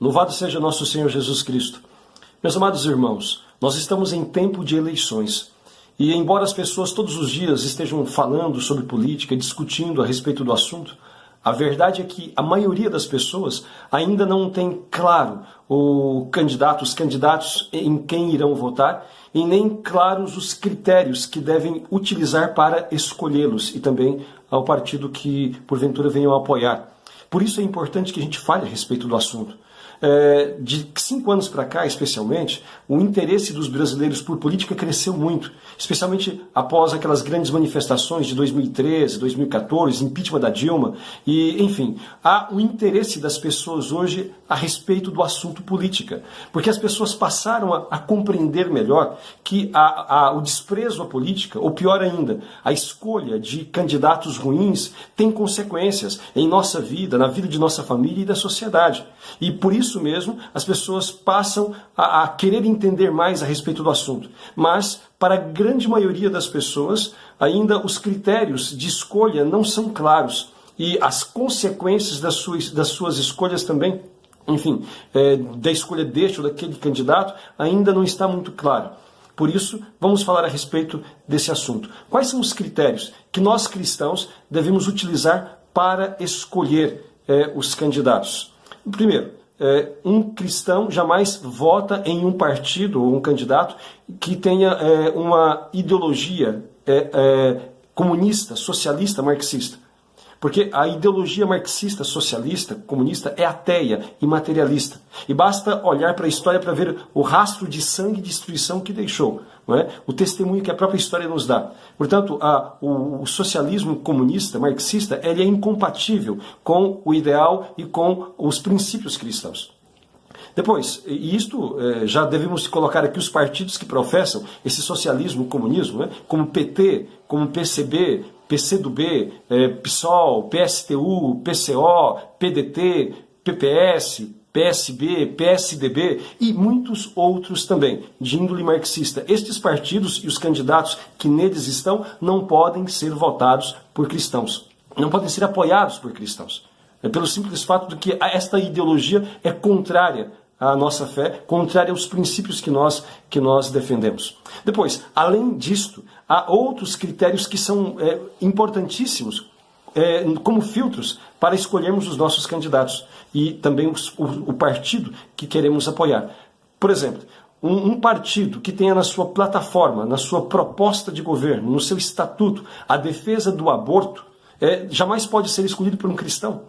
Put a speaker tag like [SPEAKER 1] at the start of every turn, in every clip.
[SPEAKER 1] Louvado seja nosso Senhor Jesus Cristo. Meus amados irmãos, nós estamos em tempo de eleições. E embora as pessoas todos os dias estejam falando sobre política, discutindo a respeito do assunto, a verdade é que a maioria das pessoas ainda não tem claro os candidatos em quem irão votar, e nem claros os critérios que devem utilizar para escolhê-los e também ao partido que porventura venham a apoiar. Por isso é importante que a gente fale a respeito do assunto. De 5 anos para cá, especialmente, o interesse dos brasileiros por política cresceu muito, especialmente após aquelas grandes manifestações de 2013, 2014, impeachment da Dilma, e, enfim, há o interesse das pessoas hoje a respeito do assunto política, porque as pessoas passaram a compreender melhor que o desprezo à política, ou pior ainda, a escolha de candidatos ruins tem consequências em nossa vida, na vida de nossa família e da sociedade. E por isso mesmo, as pessoas passam a querer entender mais a respeito do assunto. Mas, para a grande maioria das pessoas, ainda os critérios de escolha não são claros. E as consequências das suas escolhas também, enfim, da escolha deste ou daquele candidato, ainda não está muito claro. Por isso, vamos falar a respeito desse assunto. Quais são os critérios que nós cristãos devemos utilizar para escolher os candidatos? Primeiro, um cristão jamais vota em um partido ou um candidato que tenha uma ideologia comunista, socialista, marxista. Porque a ideologia marxista, socialista, comunista é ateia e materialista. E basta olhar para a história para ver o rastro de sangue e destruição que deixou. Não é? O testemunho que a própria história nos dá. Portanto, o socialismo comunista, marxista, ele é incompatível com o ideal e com os princípios cristãos. Depois, e isto já devemos colocar aqui os partidos que professam esse socialismo, comunismo, né? Como PT, como PCB, PCdoB, PSOL, PSTU, PCO, PDT, PPS, PSB, PSDB e muitos outros também, de índole marxista. Estes partidos e os candidatos que neles estão não podem ser votados por cristãos, não podem ser apoiados por cristãos. Pelo simples fato de que esta ideologia é contrária à nossa fé, contrária aos princípios que nós defendemos. Depois, além disto, há outros critérios que são importantíssimos como filtros para escolhermos os nossos candidatos e também o partido que queremos apoiar. Por exemplo, um partido que tenha na sua plataforma, na sua proposta de governo, no seu estatuto, a defesa do aborto, jamais pode ser escolhido por um cristão.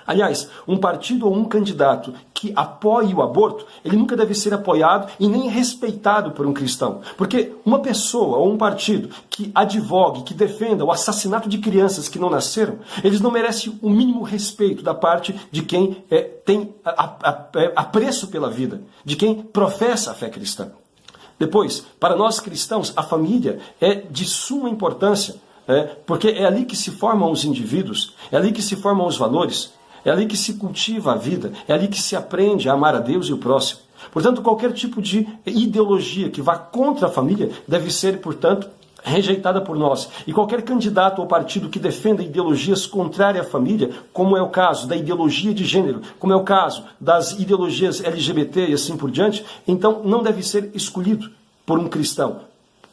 [SPEAKER 1] Aliás, um partido ou um candidato que apoie o aborto, ele nunca deve ser apoiado e nem respeitado por um cristão. Porque uma pessoa ou um partido que advogue, que defenda o assassinato de crianças que não nasceram, eles não merecem o mínimo respeito da parte de quem tem apreço pela vida, de quem professa a fé cristã. Depois, para nós cristãos, a família é de suma importância, porque é ali que se formam os indivíduos, é ali que se formam os valores, é ali que se cultiva a vida, é ali que se aprende a amar a Deus e o próximo. Portanto, qualquer tipo de ideologia que vá contra a família deve ser, portanto, rejeitada por nós. E qualquer candidato ou partido que defenda ideologias contrárias à família, como é o caso da ideologia de gênero, como é o caso das ideologias LGBT e assim por diante, então não deve ser escolhido por um cristão.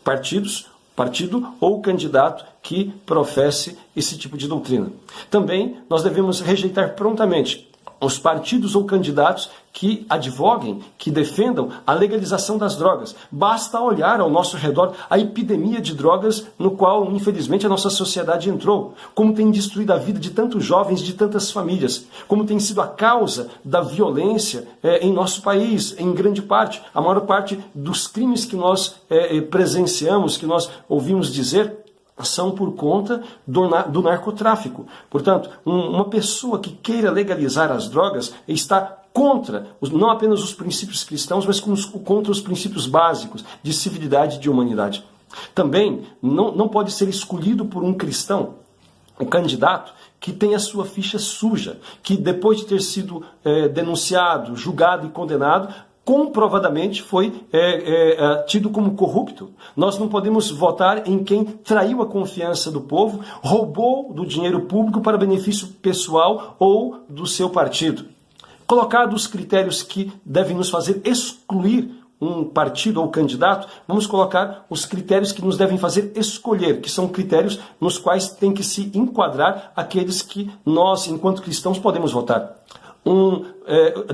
[SPEAKER 1] Partido ou candidato que professe esse tipo de doutrina. Também nós devemos rejeitar prontamente os partidos ou candidatos que advoguem, que defendam a legalização das drogas. Basta olhar ao nosso redor a epidemia de drogas no qual, infelizmente, a nossa sociedade entrou. Como tem destruído a vida de tantos jovens, de tantas famílias. Como tem sido a causa da violência em nosso país, em grande parte. A maior parte dos crimes que nós presenciamos, que nós ouvimos dizer, são por conta do narcotráfico. Portanto, uma pessoa que queira legalizar as drogas está contra não apenas os princípios cristãos, mas contra os princípios básicos de civilidade e de humanidade. Também não pode ser escolhido por um cristão, um candidato que tenha sua ficha suja, que depois de ter sido denunciado, julgado e condenado, comprovadamente foi tido como corrupto. Nós não podemos votar em quem traiu a confiança do povo, roubou do dinheiro público para benefício pessoal ou do seu partido. Colocados os critérios que devem nos fazer excluir um partido ou candidato, vamos colocar os critérios que nos devem fazer escolher, que são critérios nos quais tem que se enquadrar aqueles que nós, enquanto cristãos, podemos votar.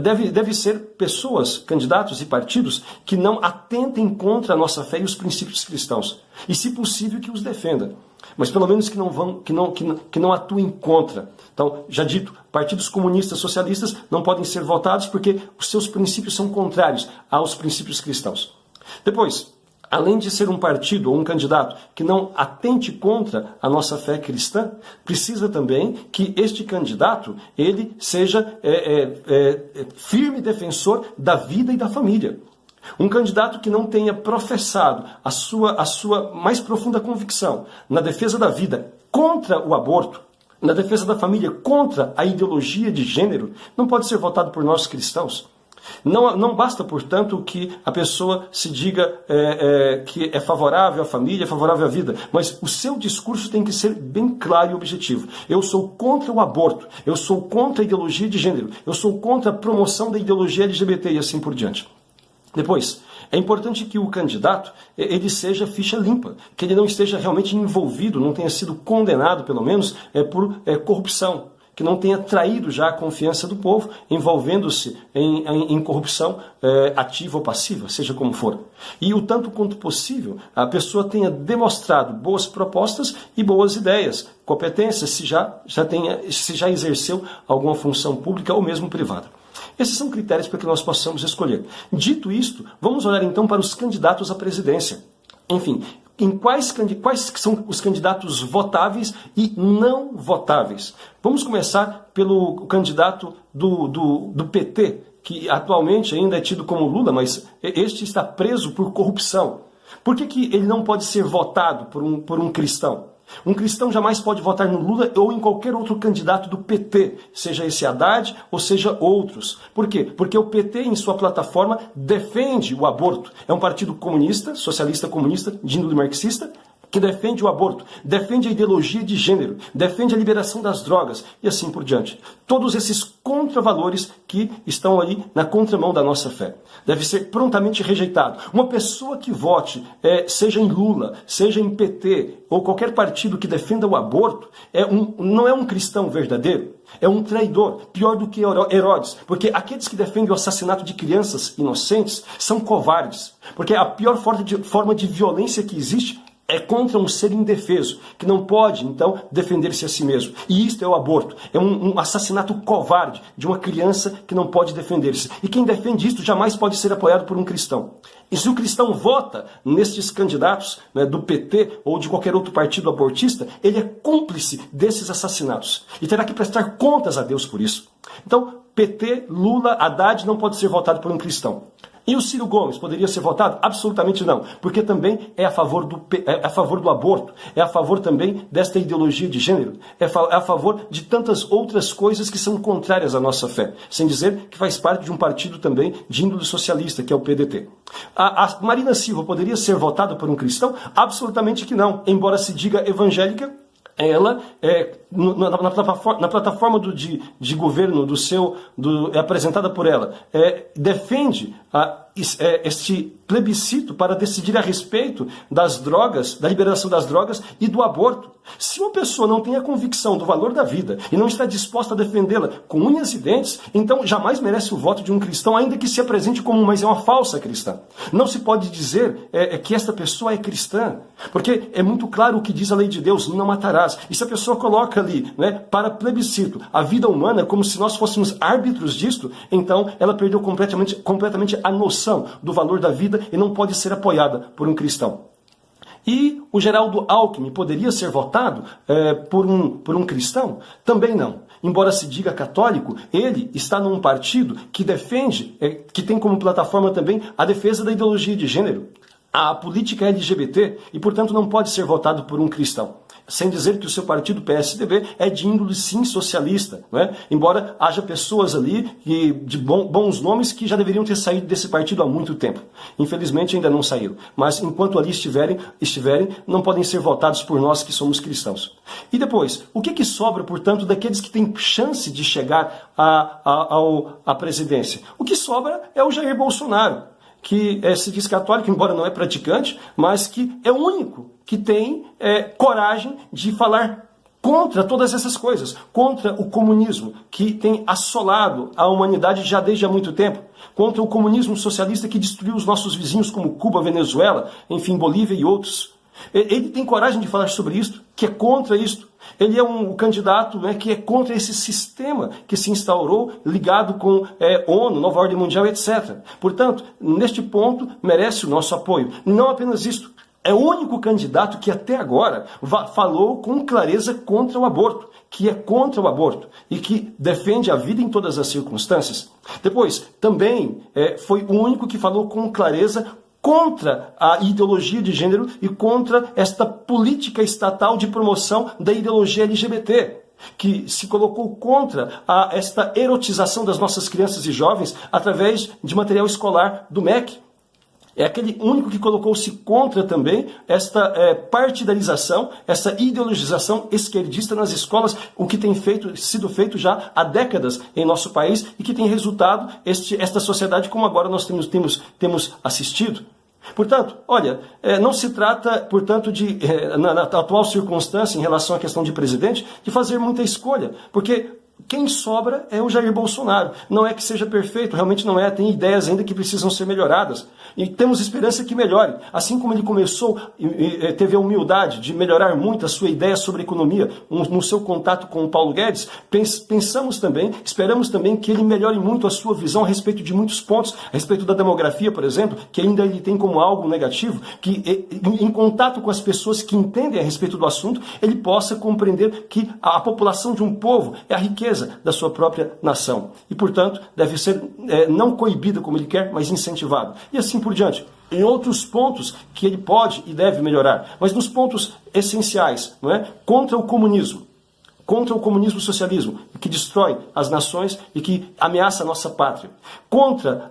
[SPEAKER 1] Deve ser pessoas, candidatos e partidos que não atentem contra a nossa fé e os princípios cristãos. E, se possível, que os defenda. Mas pelo menos que não atuem contra. Então, já dito, partidos comunistas, socialistas não podem ser votados porque os seus princípios são contrários aos princípios cristãos. Depois, além de ser um partido ou um candidato que não atente contra a nossa fé cristã, precisa também que este candidato ele seja firme defensor da vida e da família. Um candidato que não tenha professado a sua mais profunda convicção na defesa da vida contra o aborto, na defesa da família contra a ideologia de gênero, não pode ser votado por nós cristãos. Não basta, portanto, que a pessoa se diga que é favorável à família, é favorável à vida, mas o seu discurso tem que ser bem claro e objetivo. Eu sou contra o aborto, eu sou contra a ideologia de gênero, eu sou contra a promoção da ideologia LGBT e assim por diante. Depois, é importante que o candidato ele seja ficha limpa, que ele não esteja realmente envolvido, não tenha sido condenado, pelo menos, por corrupção, que não tenha traído já a confiança do povo, envolvendo-se em corrupção ativa ou passiva, seja como for. E o tanto quanto possível, a pessoa tenha demonstrado boas propostas e boas ideias, competências, se já exerceu alguma função pública ou mesmo privada. Esses são critérios para que nós possamos escolher. Dito isto, vamos olhar então para os candidatos à presidência. Enfim, quais são os candidatos votáveis e não votáveis? Vamos começar pelo candidato do PT, que atualmente ainda é tido como Lula, mas este está preso por corrupção. Por que ele não pode ser votado por um cristão? Um cristão jamais pode votar no Lula ou em qualquer outro candidato do PT, seja esse Haddad ou seja outros. Por quê? Porque o PT, em sua plataforma, defende o aborto. É um partido comunista, socialista comunista, de índole marxista, que defende o aborto, defende a ideologia de gênero, defende a liberação das drogas e assim por diante. Todos esses contravalores que estão ali na contramão da nossa fé. Deve ser prontamente rejeitado. Uma pessoa que vote, seja em Lula, seja em PT ou qualquer partido que defenda o aborto, não é um cristão verdadeiro. É um traidor, pior do que Herodes, porque aqueles que defendem o assassinato de crianças inocentes são covardes, porque a pior forma de violência que existe é contra um ser indefeso, que não pode, então, defender-se a si mesmo. E isto é o aborto. É um assassinato covarde de uma criança que não pode defender-se. E quem defende isto jamais pode ser apoiado por um cristão. E se o cristão vota nestes candidatos, né, do PT ou de qualquer outro partido abortista, ele é cúmplice desses assassinatos. E terá que prestar contas a Deus por isso. Então, PT, Lula, Haddad não pode ser votado por um cristão. E o Ciro Gomes poderia ser votado? Absolutamente não, porque também é a favor do aborto, é a favor também desta ideologia de gênero, é a favor de tantas outras coisas que são contrárias à nossa fé, sem dizer que faz parte de um partido também de índole socialista, que é o PDT. A Marina Silva poderia ser votada por um cristão? Absolutamente que não, embora se diga evangélica. Ela, na plataforma de governo apresentada por ela, defende este plebiscito para decidir a respeito das drogas, da liberação das drogas e do aborto. Se uma pessoa não tem a convicção do valor da vida e não está disposta a defendê-la com unhas e dentes, então jamais merece o voto de um cristão, ainda que se apresente como uma falsa cristã. Não se pode dizer que esta pessoa é cristã, porque é muito claro o que diz a lei de Deus: não matarás. E se a pessoa coloca ali, né, para plebiscito a vida humana como se nós fôssemos árbitros disto, então ela perdeu completamente a noção do valor da vida e não pode ser apoiada por um cristão. E o Geraldo Alckmin poderia ser votado por um cristão? Também não. Embora se diga católico, ele está num partido que defende, que tem como plataforma também a defesa da ideologia de gênero, a política LGBT, e portanto não pode ser votado por um cristão. sem dizer que o seu partido PSDB é de índole sim socialista, não é? Embora haja pessoas ali de bons nomes que já deveriam ter saído desse partido há muito tempo. Infelizmente ainda não saíram, mas enquanto ali estiverem, não podem ser votados por nós que somos cristãos. E depois, o que sobra, portanto, daqueles que têm chance de chegar à presidência? O que sobra é o Jair Bolsonaro, que se diz católico, embora não é praticante, mas que é o único que tem coragem de falar contra todas essas coisas, contra o comunismo, que tem assolado a humanidade já desde há muito tempo, contra o comunismo socialista que destruiu os nossos vizinhos como Cuba, Venezuela, enfim, Bolívia e outros. Ele tem coragem de falar sobre isso, que é contra isto. Ele é um candidato, né, que é contra esse sistema que se instaurou, ligado com ONU, Nova Ordem Mundial, etc. Portanto, neste ponto, merece o nosso apoio. Não apenas isto. É o único candidato que até agora falou com clareza contra o aborto, que é contra o aborto e que defende a vida em todas as circunstâncias. Depois, também foi o único que falou com clareza contra a ideologia de gênero e contra esta política estatal de promoção da ideologia LGBT, que se colocou contra esta erotização das nossas crianças e jovens através de material escolar do MEC. É aquele único que colocou-se contra também esta partidarização, essa ideologização esquerdista nas escolas, o que tem sido feito já há décadas em nosso país e que tem resultado esta sociedade como agora nós temos assistido. Portanto, olha, não se trata, portanto, na atual circunstância, em relação à questão de presidente, de fazer muita escolha, porque quem sobra é o Jair Bolsonaro. Não é que seja perfeito, realmente não é. Tem ideias ainda que precisam ser melhoradas. E temos esperança que melhore. Assim como ele começou, teve a humildade de melhorar muito a sua ideia sobre economia no seu contato com o Paulo Guedes, pensamos também, esperamos também que ele melhore muito a sua visão a respeito de muitos pontos, a respeito da demografia, por exemplo, que ainda ele tem como algo negativo, que em contato com as pessoas que entendem a respeito do assunto, ele possa compreender que a população de um povo é a riqueza da sua própria nação. E, portanto, deve ser não coibida como ele quer, mas incentivada. E assim por diante. Em outros pontos que ele pode e deve melhorar, mas nos pontos essenciais, não é? Contra o comunismo socialismo, que destrói as nações e que ameaça a nossa pátria. Contra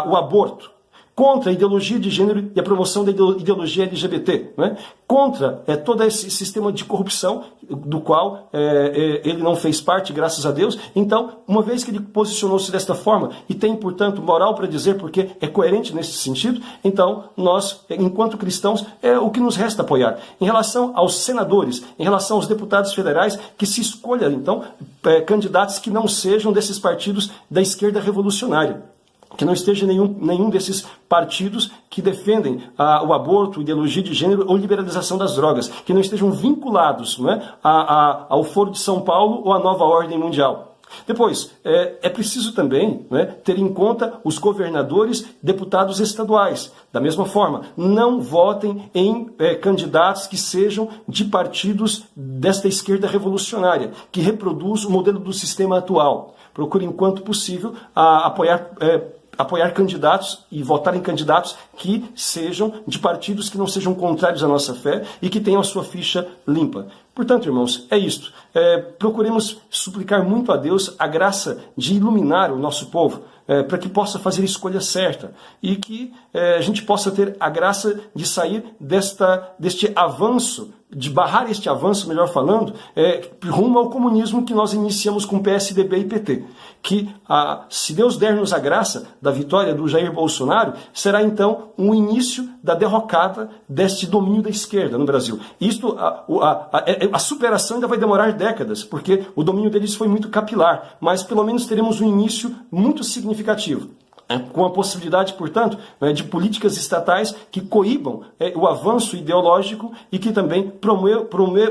[SPEAKER 1] o aborto. Contra a ideologia de gênero e a promoção da ideologia LGBT, não é? Contra todo esse sistema de corrupção do qual ele não fez parte, graças a Deus. Então, uma vez que ele posicionou-se desta forma e tem, portanto, moral para dizer porque é coerente nesse sentido, então nós, enquanto cristãos, é o que nos resta apoiar. Em relação aos senadores, em relação aos deputados federais, que se escolha, então, candidatos que não sejam desses partidos da esquerda revolucionária. Que não esteja nenhum desses partidos que defendem o aborto, ideologia de gênero ou liberalização das drogas, que não estejam vinculados, não é, ao Foro de São Paulo ou à Nova Ordem Mundial. Depois, é preciso também, não é, ter em conta os governadores, deputados estaduais. Da mesma forma, não votem em candidatos que sejam de partidos desta esquerda revolucionária, que reproduz o modelo do sistema atual. Procure, enquanto possível, apoiar candidatos e votar em candidatos que sejam de partidos que não sejam contrários à nossa fé e que tenham a sua ficha limpa. Portanto, irmãos, é isto. Procuremos suplicar muito a Deus a graça de iluminar o nosso povo, para que possa fazer a escolha certa e que a gente possa ter a graça de sair deste avanço, de barrar este avanço, melhor falando, rumo ao comunismo que nós iniciamos com PSDB e PT. Que, se Deus der-nos a graça da vitória do Jair Bolsonaro, será então um início da derrocada deste domínio da esquerda no Brasil. Isto, a superação ainda vai demorar décadas, porque o domínio deles foi muito capilar, mas pelo menos teremos um início muito significativo. Com a possibilidade, portanto, de políticas estatais que coíbam o avanço ideológico e que também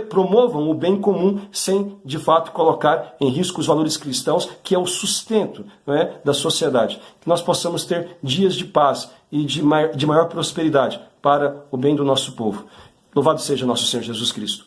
[SPEAKER 1] promovam o bem comum sem, de fato, colocar em risco os valores cristãos, que é o sustento, não é, da sociedade. Que nós possamos ter dias de paz e de maior prosperidade para o bem do nosso povo. Louvado seja nosso Senhor Jesus Cristo.